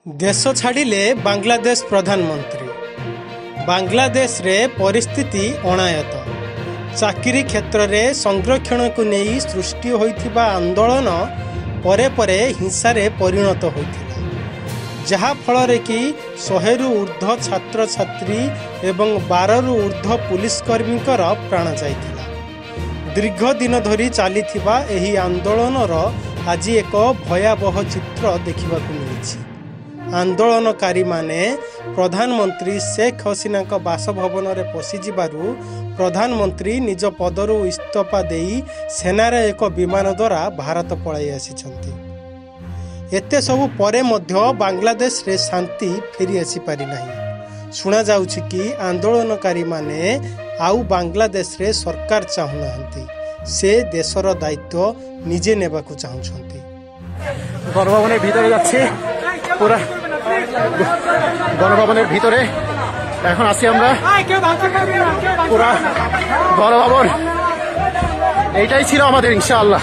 देश छाड़िले बांग्लादेश प्रधानमंत्री। बांग्लादेश रे परिस्थिति अणायत। चाकरी क्षेत्र में संरक्षण को नहीं सृष्टि होइथिबा आंदोलन परे परे हिंसारे परिणत होइथिला, जहा फल कि 100 रु ऊर्ध्व छात्र छात्री एवं 12 रु ऊर्ध्व पुलिसकर्मी प्राण जाइथिला। दीर्घ दिन धरी चलीथिबा एही आंदोलनर आज एक भयावह चित्र देखा मिली। आंदोलनकारी माने प्रधानमंत्री शेख हसीना बासभवन में पशिजु प्रधानमंत्री निज पदरू इस्तीफा देई सेनार एक विमान द्वारा भारत पलाई आसिछंती। एते सबु परे मध्य बांग्लादेश रे शांति फेरी आसी पारि नाही। सुना जाउछि कि आंदोलनकारी माने आउ बांग्लादेश रे सरकार चाहुनाहंती, से देशर दायित्व निजे नेबाकू चाहुछंती। गणभवनेर भितरे जाच्छी पूरा गणभवनेर भितरे এখন আছি আমরা পুরা গণভবন। এইটাই ছিল আমাদের ইনশাআল্লাহ,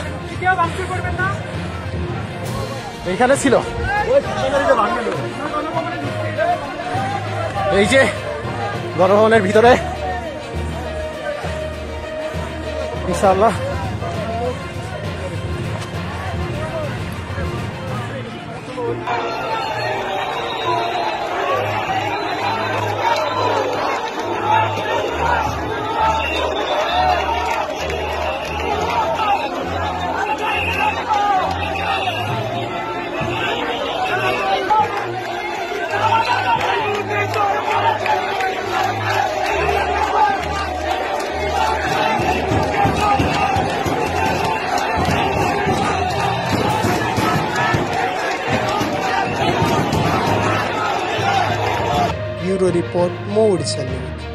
এইখানে ছিল এই যে গণভবনের ভিতরে ইনশাআল্লাহ। ब्यूरो रिपोर्ट, मो ओडिशा न्यूज।